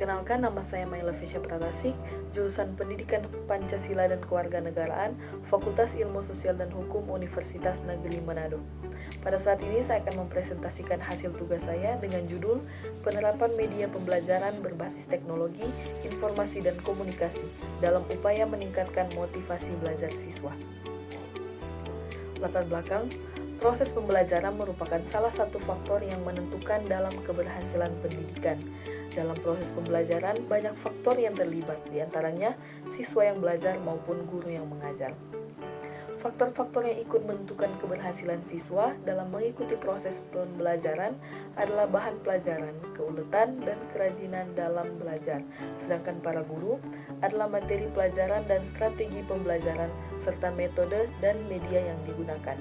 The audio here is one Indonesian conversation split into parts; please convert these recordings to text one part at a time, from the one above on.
Perkenalkan, nama saya Maila Fisya Pratasik, jurusan Pendidikan Pancasila dan Kewarganegaraan, Fakultas Ilmu Sosial dan Hukum Universitas Negeri Manado. Pada saat ini saya akan mempresentasikan hasil tugas saya dengan judul Penerapan Media Pembelajaran Berbasis Teknologi, Informasi dan Komunikasi dalam upaya meningkatkan motivasi belajar siswa. Latar belakang, proses pembelajaran merupakan salah satu faktor yang menentukan dalam keberhasilan pendidikan. Dalam proses pembelajaran, banyak faktor yang terlibat, diantaranya siswa yang belajar maupun guru yang mengajar. Faktor-faktor yang ikut menentukan keberhasilan siswa dalam mengikuti proses pembelajaran adalah bahan pelajaran, keuletan, dan kerajinan dalam belajar. Sedangkan para guru adalah materi pelajaran dan strategi pembelajaran, serta metode dan media yang digunakan.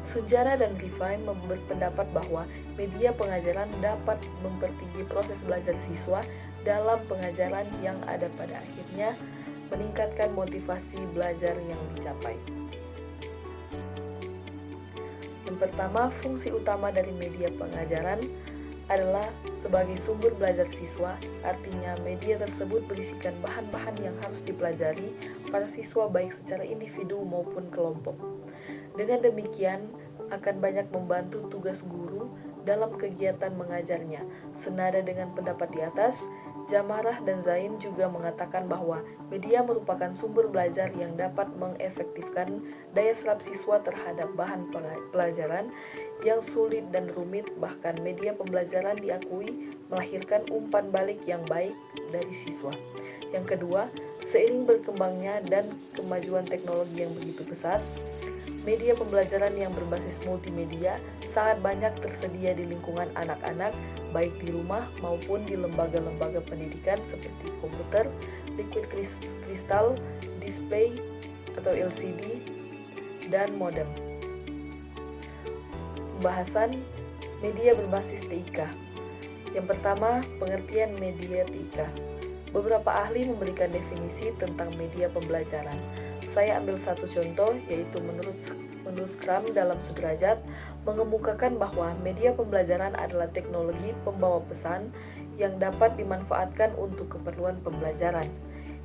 Sunjara dan Rifai berpendapat bahwa media pengajaran dapat mempertinggi proses belajar siswa dalam pengajaran yang ada pada akhirnya meningkatkan motivasi belajar yang dicapai. Yang pertama, fungsi utama dari media pengajaran adalah sebagai sumber belajar siswa, artinya media tersebut berisikan bahan-bahan yang harus dipelajari para siswa baik secara individu maupun kelompok. Dengan demikian, akan banyak membantu tugas guru dalam kegiatan mengajarnya. Senada dengan pendapat di atas, Jamarah dan Zain juga mengatakan bahwa media merupakan sumber belajar yang dapat mengefektifkan daya serap siswa terhadap bahan pelajaran yang sulit dan rumit. Bahkan media pembelajaran diakui melahirkan umpan balik yang baik dari siswa. Yang kedua, seiring berkembangnya dan kemajuan teknologi yang begitu pesat, media pembelajaran yang berbasis multimedia sangat banyak tersedia di lingkungan anak-anak, baik di rumah maupun di lembaga-lembaga pendidikan seperti komputer, liquid crystal, display atau LCD, dan modem. Pembahasan media berbasis TIK. Yang pertama, pengertian media TIK. Beberapa ahli memberikan definisi tentang media pembelajaran. Saya ambil satu contoh, yaitu menurut Scrum dalam sudrajat mengemukakan bahwa media pembelajaran adalah teknologi pembawa pesan yang dapat dimanfaatkan untuk keperluan pembelajaran.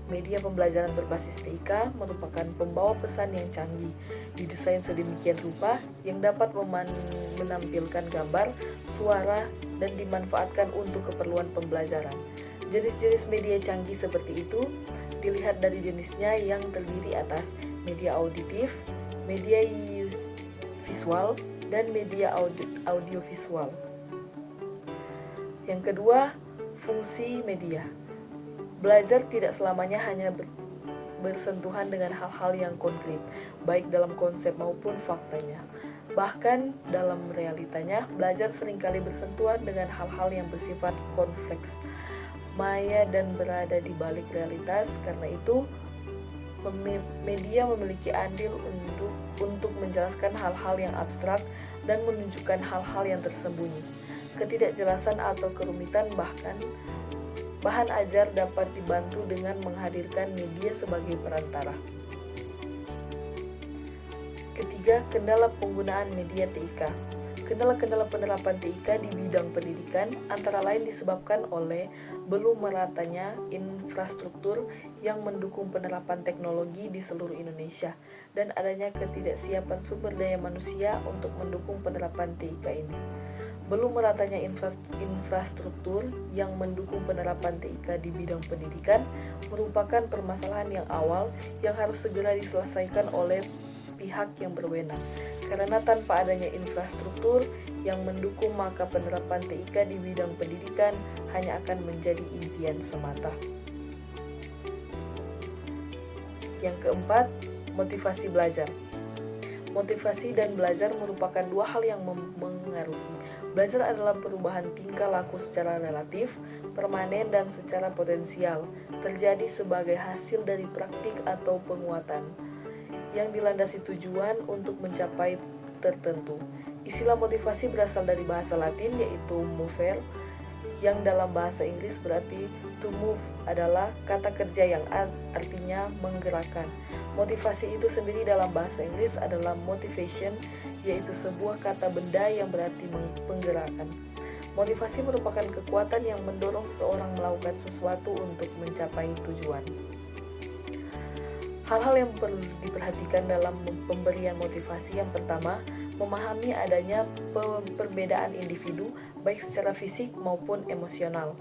Media pembelajaran berbasis TIK merupakan pembawa pesan yang canggih, didesain sedemikian rupa yang dapat menampilkan gambar, suara, dan dimanfaatkan untuk keperluan pembelajaran. Jenis-jenis media canggih seperti itu dilihat dari jenisnya yang terdiri atas media auditif, media visual, dan media audiovisual. Yang kedua, fungsi media. Belajar tidak selamanya hanya bersentuhan dengan hal-hal yang konkret, baik dalam konsep maupun faktanya. Bahkan dalam realitanya, belajar seringkali bersentuhan dengan hal-hal yang bersifat kompleks, maya dan berada di balik realitas. Karena itu, media memiliki andil untuk menjelaskan hal-hal yang abstrak dan menunjukkan hal-hal yang tersembunyi. Ketidakjelasan atau kerumitan bahkan bahan ajar dapat dibantu dengan menghadirkan media sebagai perantara. Ketiga, kendala penggunaan media TIK. Kendala-kendala penerapan TIK di bidang pendidikan antara lain disebabkan oleh belum meratanya infrastruktur yang mendukung penerapan teknologi di seluruh Indonesia dan adanya ketidaksiapan sumber daya manusia untuk mendukung penerapan TIK ini. Belum meratanya infrastruktur yang mendukung penerapan TIK di bidang pendidikan merupakan permasalahan yang awal yang harus segera diselesaikan oleh pihak yang berwenang. Karena tanpa adanya infrastruktur yang mendukung, maka penerapan TIK di bidang pendidikan hanya akan menjadi impian semata. Yang keempat, motivasi belajar. Motivasi dan belajar merupakan dua hal yang mengaruhi. Belajar adalah perubahan tingkah laku secara relatif, permanen, dan secara potensial, terjadi sebagai hasil dari praktik atau penguatan yang dilandasi tujuan untuk mencapai tertentu. Istilah motivasi berasal dari bahasa Latin, yaitu mover, yang dalam bahasa Inggris berarti to move adalah kata kerja yang artinya menggerakkan. Motivasi itu sendiri dalam bahasa Inggris adalah motivation, yaitu sebuah kata benda yang berarti menggerakkan. Motivasi merupakan kekuatan yang mendorong seseorang melakukan sesuatu untuk mencapai tujuan. Hal-hal yang perlu diperhatikan dalam pemberian motivasi yang pertama, memahami adanya perbedaan individu baik secara fisik maupun emosional.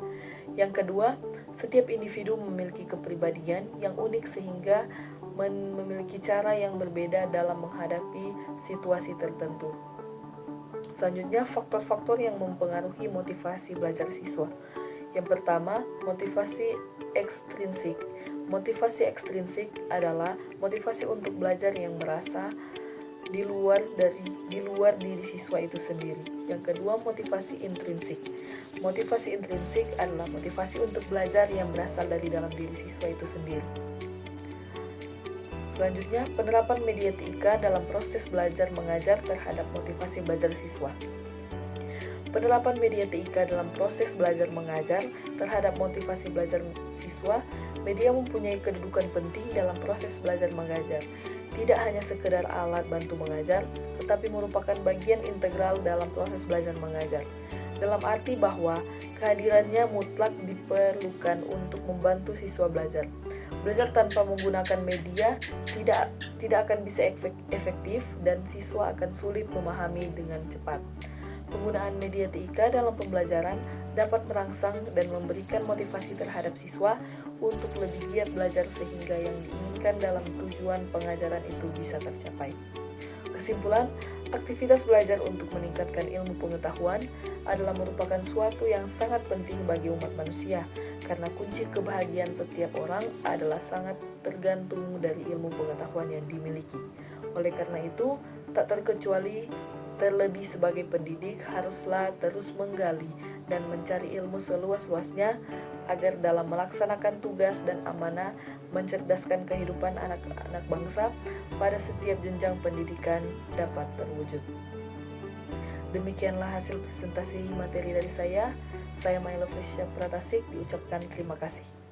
Yang kedua, setiap individu memiliki kepribadian yang unik sehingga memiliki cara yang berbeda dalam menghadapi situasi tertentu. Selanjutnya, faktor-faktor yang mempengaruhi motivasi belajar siswa. Yang pertama, motivasi ekstrinsik. Motivasi ekstrinsik adalah motivasi untuk belajar yang merasa di luar diri siswa itu sendiri. Yang kedua, motivasi intrinsik. Motivasi intrinsik adalah motivasi untuk belajar yang berasal dari dalam diri siswa itu sendiri. Selanjutnya, penerapan media TIK dalam proses belajar mengajar terhadap motivasi belajar siswa. Penerapan media TIK dalam proses belajar mengajar terhadap motivasi belajar siswa, media mempunyai kedudukan penting dalam proses belajar mengajar. Tidak hanya sekedar alat bantu mengajar, tetapi merupakan bagian integral dalam proses belajar mengajar. Dalam arti bahwa kehadirannya mutlak diperlukan untuk membantu siswa belajar. Belajar tanpa menggunakan media tidak akan bisa efektif dan siswa akan sulit memahami dengan cepat. Penggunaan media TIK dalam pembelajaran dapat merangsang dan memberikan motivasi terhadap siswa untuk lebih giat belajar sehingga yang diinginkan dalam tujuan pengajaran itu bisa tercapai. Kesimpulan, aktivitas belajar untuk meningkatkan ilmu pengetahuan adalah merupakan suatu yang sangat penting bagi umat manusia karena kunci kebahagiaan setiap orang adalah sangat tergantung dari ilmu pengetahuan yang dimiliki. Oleh karena itu, tak terkecuali terlebih sebagai pendidik haruslah terus menggali dan mencari ilmu seluas-luasnya agar dalam melaksanakan tugas dan amanah mencerdaskan kehidupan anak-anak bangsa pada setiap jenjang pendidikan dapat terwujud. Demikianlah hasil presentasi materi dari saya. Saya Mailo Felicia Pratasik diucapkan terima kasih.